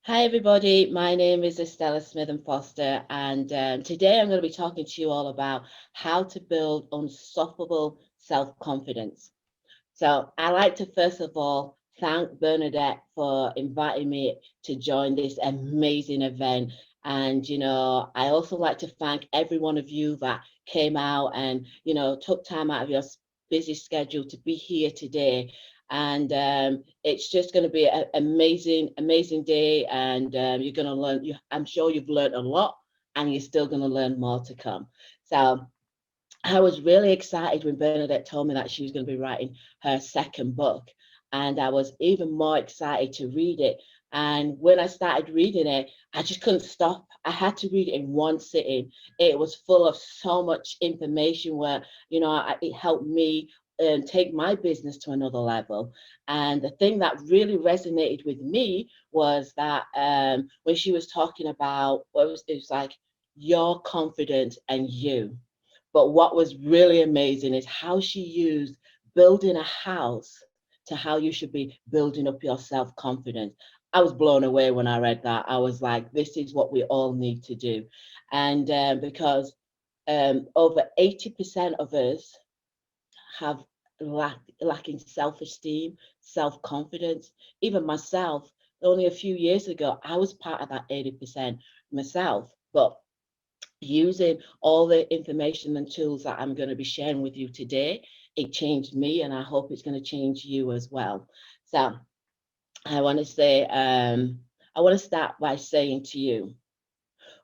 Hi, everybody. My name is Estella Smithen-Foster, and today I'm going to be talking to you all about how to build unstoppable self-confidence. So I'd like to first of all thank Bernadette for inviting me to join this amazing event. And, I also like to thank every one of you that came out and, took time out of your busy schedule to be here today. And it's just going to be an amazing, amazing day. And you're going to learn, I'm sure you've learned a lot and you're still going to learn more to come. So I was really excited when Bernadette told me that she was going to be writing her second book. And I was even more excited to read it. And when I started reading it, I just couldn't stop. I had to read it in one sitting. It was full of so much information where, it helped me take my business to another level. And the thing that really resonated with me was that when she was talking about, it was like your confidence and you. But what was really amazing is how she used building a house to how you should be building up your self confidence. I was blown away when I read that. I was like, this is what we all need to do. And because over 80% of us have lacking self esteem, self confidence. Even myself, only a few years ago, I was part of that 80% myself. But using all the information and tools that I'm going to be sharing with you today, it changed me, and I hope it's going to change you as well. So I want to say, I want to start by saying to you,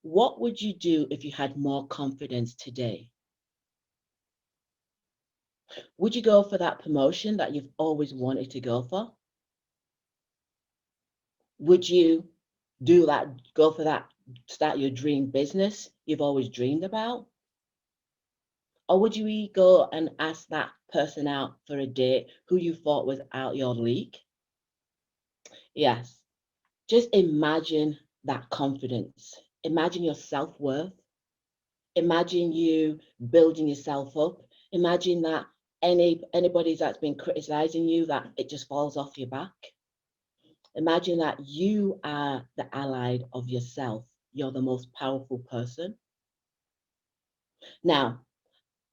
what would you do if you had more confidence today? Would you go for that promotion that you've always wanted to go for? Would you do that, go for that, start your dream business you've always dreamed about? Or would you go and ask that person out for a date who you thought was out your league? Yes. Just imagine that confidence. Imagine your self-worth. Imagine you building yourself up. Imagine that anybody that's been criticizing you, that it just falls off your back. Imagine that you are the ally of yourself. You're the most powerful person. Now,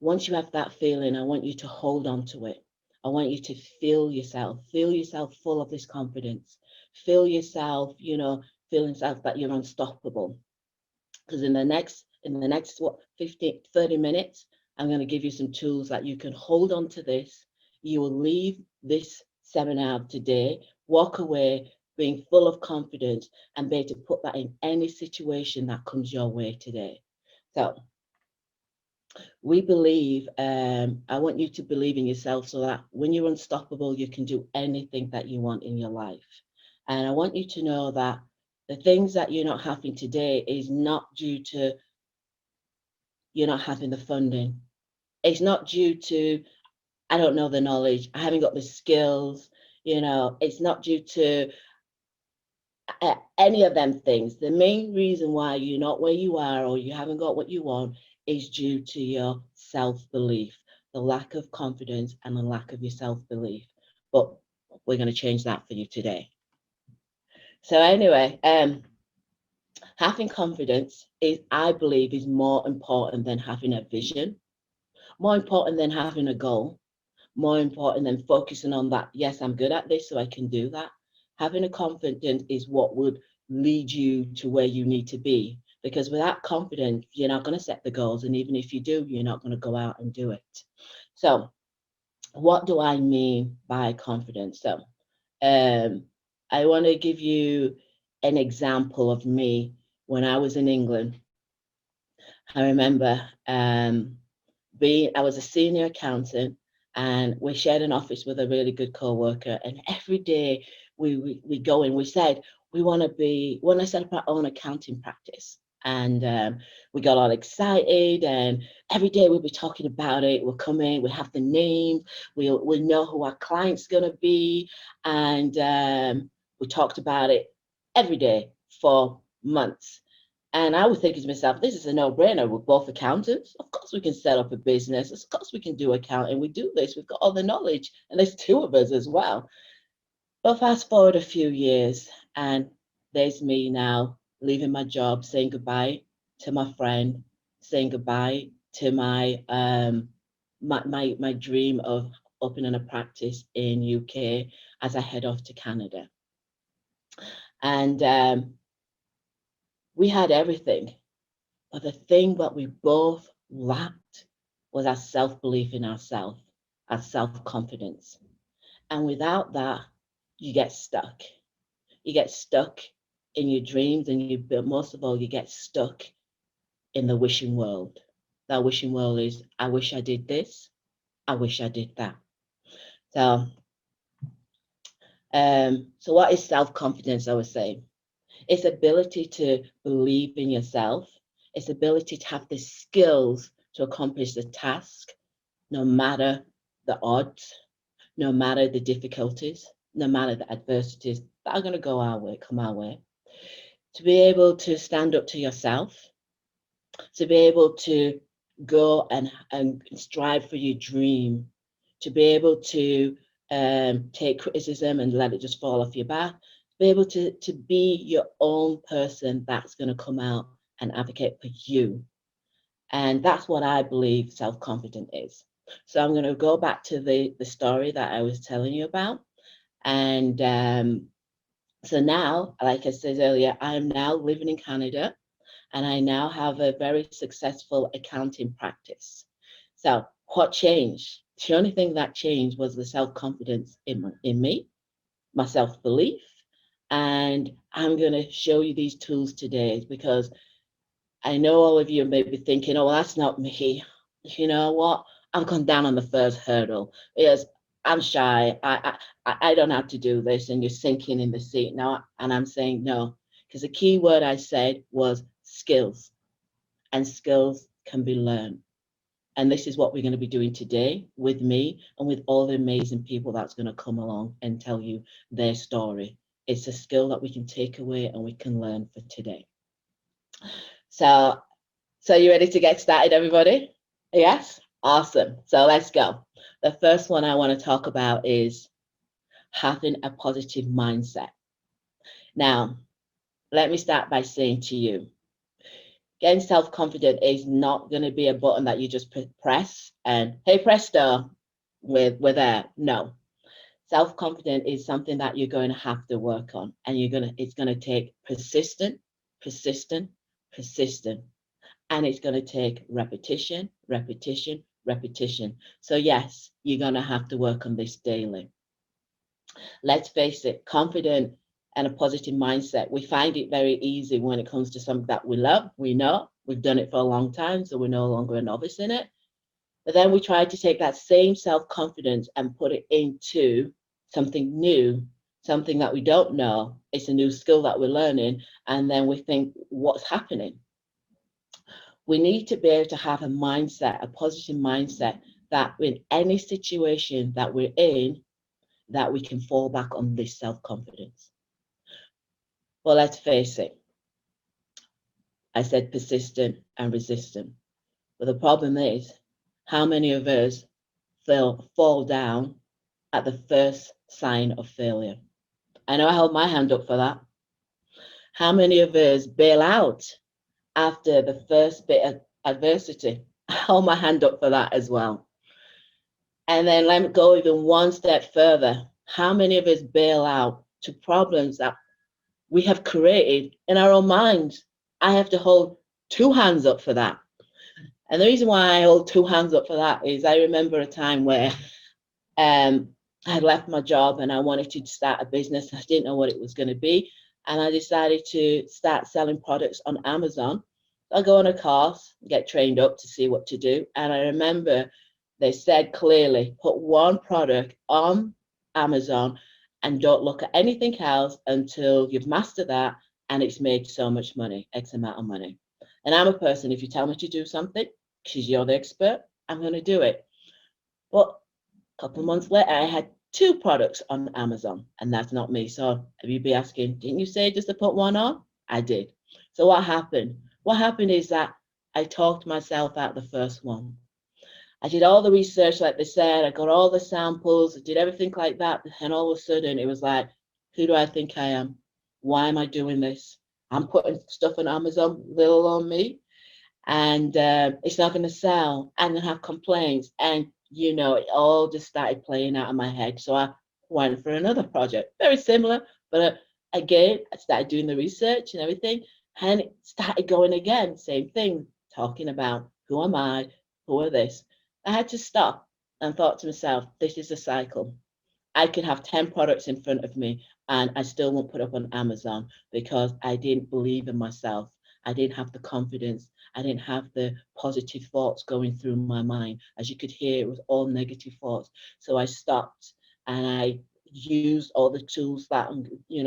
once you have that feeling, I want you to hold on to it. I want you to feel yourself full of this confidence. Feel yourself, feel yourself that you're unstoppable. Because in the next what 15, 30 minutes, I'm going to give you some tools that you can hold on to this. You will leave this seminar today, walk away being full of confidence and be able to put that in any situation that comes your way today. So we believe, I want you to believe in yourself so that when you're unstoppable, you can do anything that you want in your life. And I want you to know that the things that you're not having today is not due to you're not having the funding. It's not due to, I don't know the knowledge, I haven't got the skills, it's not due to any of them things. The main reason why you're not where you are or you haven't got what you want is due to your self-belief, the lack of confidence and the lack of your self-belief. But we're going to change that for you today. So anyway, having confidence is, I believe, is more important than having a vision, more important than having a goal, more important than focusing on that. Yes, I'm good at this, so I can do that. Having a confidence is what would lead you to where you need to be. Because without confidence, you're not going to set the goals. And even if you do, you're not going to go out and do it. So, what do I mean by confidence? So, I want to give you an example of me when I was in England. I remember I was a senior accountant and we shared an office with a really good co-worker. And every day we go in, we said, we want to set up our own accounting practice. And we got all excited and every day we'll be talking about it. We'll come in, we'll have the names, we'll know who our client's going to be. And we talked about it every day for months. And I was thinking to myself, this is a no-brainer. We're both accountants. Of course we can set up a business. Of course we can do accounting. We do this. We've got all the knowledge. And there's two of us as well. But fast forward a few years and there's me now leaving my job, saying goodbye to my friend, saying goodbye to my dream of opening a practice in UK as I head off to Canada. And we had everything, but the thing that we both lacked was our self-belief in ourselves, our self-confidence. And without that, you get stuck. You get stuck in your dreams, and but most of all, you get stuck in the wishing world. That wishing world is, I wish I did this, I wish I did that. So, so what is self-confidence, I would say? It's ability to believe in yourself. It's ability to have the skills to accomplish the task, no matter the odds, no matter the difficulties, no matter the adversities that are going to come our way. To be able to stand up to yourself, to be able to go and strive for your dream, to be able to take criticism and let it just fall off your back, be able to be your own person that's going to come out and advocate for you. And that's what I believe self-confident is. So I'm going to go back to the story that I was telling you about. And so now, like I said earlier, I am now living in Canada, and I now have a very successful accounting practice. So what changed? The only thing that changed was the self-confidence in me, my self-belief. And I'm going to show you these tools today because I know all of you may be thinking, oh, well, that's not me. You know what? I've gone down on the first hurdle because I'm shy. I don't have to do this. And you're sinking in the seat now. And I'm saying no, because the key word I said was skills, and skills can be learned. And this is what we're going to be doing today with me and with all the amazing people that's going to come along and tell you their story. It's a skill that we can take away and we can learn for today. So you ready to get started, everybody? Yes? Awesome. So let's go. The first one I want to talk about is having a positive mindset. Now, let me start by saying to you, getting self-confident is not going to be a button that you just press and, hey, presto, we're there. No. Self-confident is something that you're going to have to work on, and it's going to take persistent, and it's going to take repetition, repetition, repetition. So yes, you're going to have to work on this daily. Let's face it, confident and a positive mindset, we find it very easy when it comes to something that we love. We know we've done it for a long time, so we're no longer a novice in it. But then we try to take that same self-confidence and put it into something new, something that we don't know. It's a new skill that we're learning. And then we think, what's happening? We need to be able to have a mindset, a positive mindset, that in any situation that we're in, that we can fall back on this self-confidence. Well, let's face it. I said persistent and resistant. But the problem is, how many of us fall down at the first sign of failure? I know I held my hand up for that. How many of us bail out after the first bit of adversity? I hold my hand up for that as well. And then let me go even one step further. How many of us bail out to problems that we have created in our own minds? I have to hold two hands up for that. And the reason why I hold two hands up for that is I remember a time where I had left my job and I wanted to start a business. I didn't know what it was going to be. And I decided to start selling products on Amazon. I go on a course, get trained up to see what to do. And I remember they said clearly, put one product on Amazon and don't look at anything else until you've mastered that and it's made so much money, X amount of money. And I'm a person, if you tell me to do something, because you're the expert, I'm going to do it. But a couple of months later, I had 2 products on Amazon, and that's not me. So you'd be asking, didn't you say just to put one on? I did. So what happened? What happened is that I talked myself out the first one. I did all the research, like they said. I got all the samples, I did everything like that. And all of a sudden, it was like, who do I think I am? Why am I doing this? I'm putting stuff on Amazon, little on me, and it's not going to sell. And then have complaints, and it all just started playing out in my head. So I went for another project, very similar, but again, I started doing the research and everything, and it started going again, same thing, talking about who am I, who are this. I had to stop and thought to myself, this is a cycle. I could have 10 products in front of me and I still won't put up on Amazon because I didn't believe in myself. I didn't have the confidence. I didn't have the positive thoughts going through my mind. As you could hear, it was all negative thoughts. So I stopped and I used all the tools that,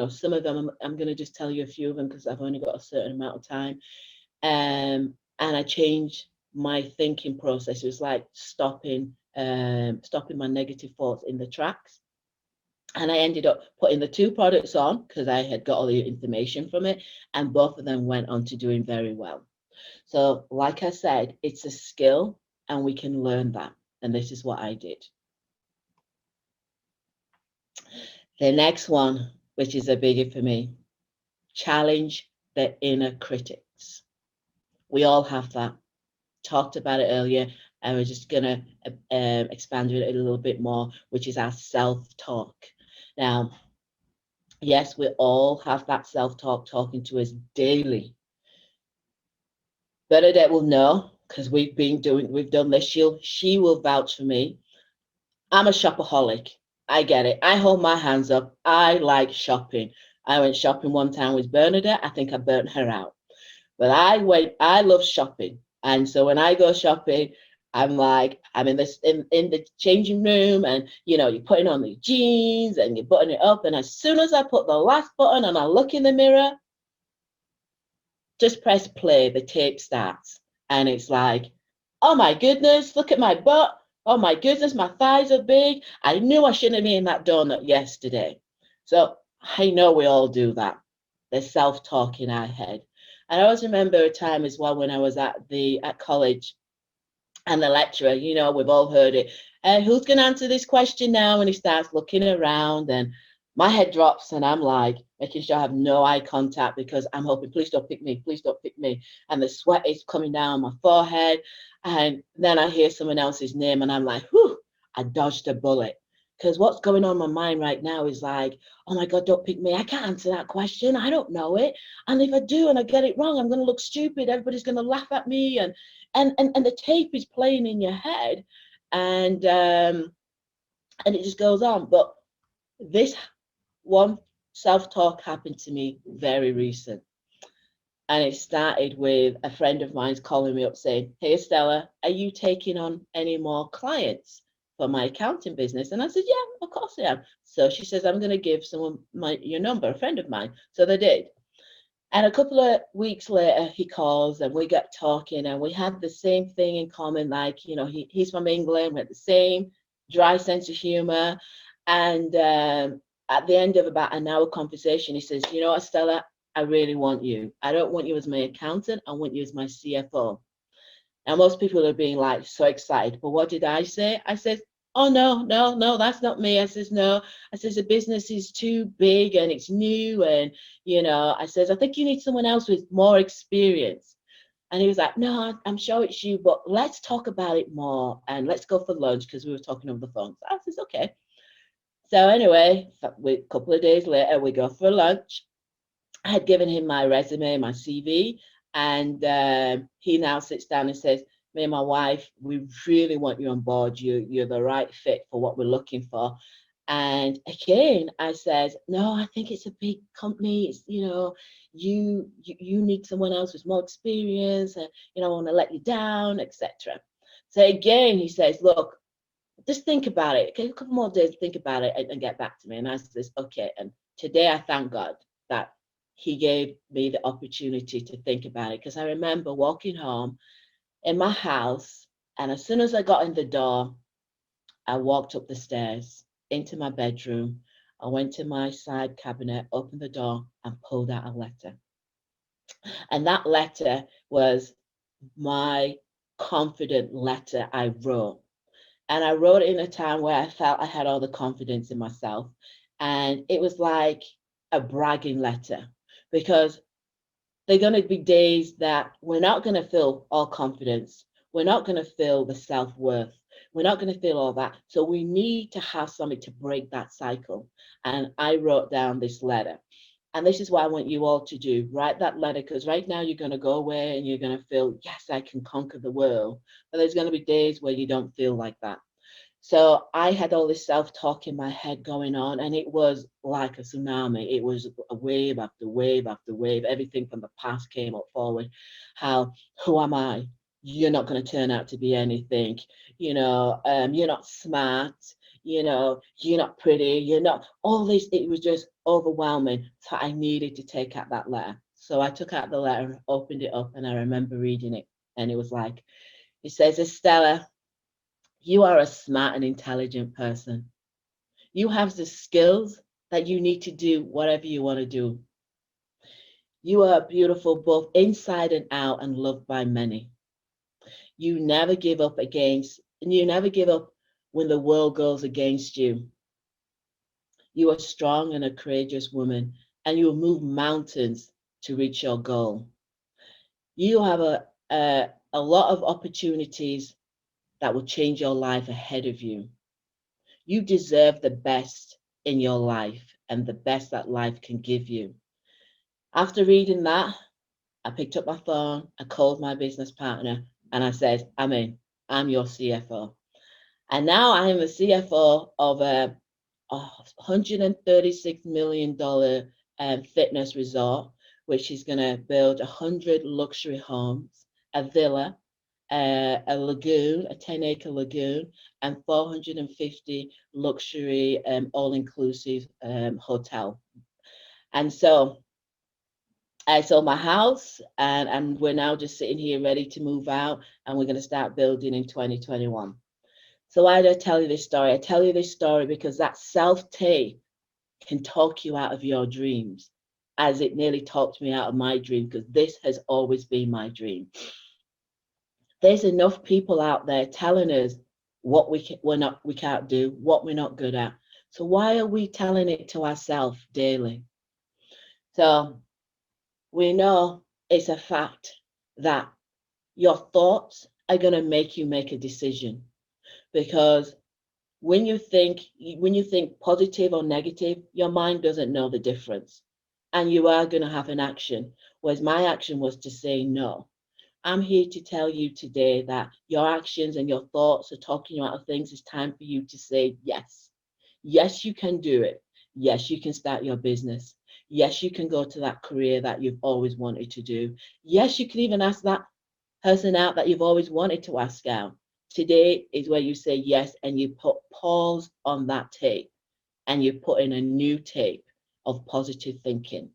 some of them, I'm going to just tell you a few of them because I've only got a certain amount of time. And I changed my thinking process. It was like stopping my negative thoughts in the tracks. And I ended up putting the two products on because I had got all the information from it, and both of them went on to doing very well. So, like I said, it's a skill and we can learn that. And this is what I did. The next one, which is a biggie for me, challenge the inner critics. We all have that. Talked about it earlier, and we're just going to expand it a little bit more, which is our self-talk. Now, yes, we all have that self-talk talking to us daily. Bernadette will know because we've done this. She will vouch for me. I'm a shopaholic. I get it. I hold my hands up. I like shopping. I went shopping one time with Bernadette. I think I burnt her out. But I love shopping. And so when I go shopping, I'm in the changing room, and you're putting on the jeans and you're buttoning it up. And as soon as I put the last button and I look in the mirror, just press play, the tape starts. And it's like, oh my goodness, look at my butt. Oh my goodness, my thighs are big. I knew I shouldn't have been in that donut yesterday. So I know we all do that. There's self-talk in our head. And I always remember a time as well when I was at college, and the lecturer, we've all heard it. Who's going to answer this question now? And he starts looking around, and my head drops, and I'm like making sure I have no eye contact because I'm hoping, please don't pick me, please don't pick me. And the sweat is coming down my forehead. And then I hear someone else's name, and I'm like, whew, I dodged a bullet. Because what's going on in my mind right now is like, oh my God, don't pick me. I can't answer that question. I don't know it. And if I do and I get it wrong, I'm going to look stupid. Everybody's going to laugh at me. And the tape is playing in your head. And it just goes on. But this one self-talk happened to me very recent. And it started with a friend of mine's calling me up saying, hey, Estella, are you taking on any more clients for my accounting business? And I said, yeah, of course I am. So she says, I'm going to give someone your number, a friend of mine. So they did. And a couple of weeks later, he calls and we got talking, and we had the same thing in common. Like, he's from England, we had the same dry sense of humor. And at the end of about an hour conversation, he says, you know what, Stella, I really want you. I don't want you as my accountant. I want you as my CFO. And most people are being like so excited. But what did I say? I said, oh, no, that's not me. I says, no. I says, the business is too big and it's new. And, I says, I think you need someone else with more experience. And he was like, no, I'm sure it's you, but let's talk about it more and let's go for lunch because we were talking over the phone. So I says, okay. So anyway, a couple of days later, we go for lunch. I had given him my resume, my CV, and he now sits down and says, me and my wife, we really want you on board. You're the right fit for what we're looking for. And again, I said, no, I think it's a big company. It's, you need someone else with more experience, and I want to let you down, etc. So again, he says, look, just think about it. Okay, a couple more days, think about it, and get back to me. And I says, okay. And today, I thank God that he gave me the opportunity to think about it, because I remember walking home in my house, and as soon as I got in the door, I walked up the stairs into my bedroom. I went to my side cabinet, opened the door, and pulled out a letter. And that letter was my confident letter I wrote. And I wrote it in a time where I felt I had all the confidence in myself. And it was like a bragging letter, because there are going to be days that we're not going to feel all confidence. We're not going to feel the self-worth. We're not going to feel all that. So we need to have something to break that cycle. And I wrote down this letter. And this is what I want you all to do. Write that letter, because right now you're going to go away and you're going to feel, yes, I can conquer the world. But there's going to be days where you don't feel like that. So I had all this self-talk in my head going on, and it was like a tsunami. It was a wave after wave after wave. Everything from the past came up forward. How, who am I? You're not going to turn out to be anything. You're not smart. You're not pretty. You're not all this. It was just overwhelming. So I needed to take out that letter. So I took out the letter, opened it up, and I remember reading it. And it was like, it says, Estella, you are a smart and intelligent person. You have the skills that you need to do whatever you want to do. You are beautiful both inside and out and loved by many. You never give up and you never give up when the world goes against you. You are strong and a courageous woman, and you will move mountains to reach your goal. You have a lot of opportunities that will change your life ahead of you. You deserve the best in your life and the best that life can give you. After reading that, I picked up my phone, I called my business partner, and I said, I'm in. I'm your CFO. And now I am the CFO of a $136 million fitness resort, which is going to build 100 luxury homes, a villa, a lagoon, a 10-acre lagoon, and 450 luxury all-inclusive hotel. And so I sold my house, and we're now just sitting here ready to move out, and we're going to start building in 2021. So why do I tell you this story? I tell you this story because that self-tape can talk you out of your dreams, as it nearly talked me out of my dream, because this has always been my dream. There's enough people out there telling us what we can't do, what we're not good at. So why are we telling it to ourselves daily? So we know it's a fact that your thoughts are going to make you make a decision, because when you think positive or negative, your mind doesn't know the difference, and you are going to have an action. Whereas my action was to say no. I'm here to tell you today that your actions and your thoughts are talking you out of things. It's time for you to say yes. Yes, you can do it. Yes, you can start your business. Yes, you can go to that career that you've always wanted to do. Yes, you can even ask that person out that you've always wanted to ask out. Today is where you say yes, and you put pause on that tape, and you put in a new tape of positive thinking.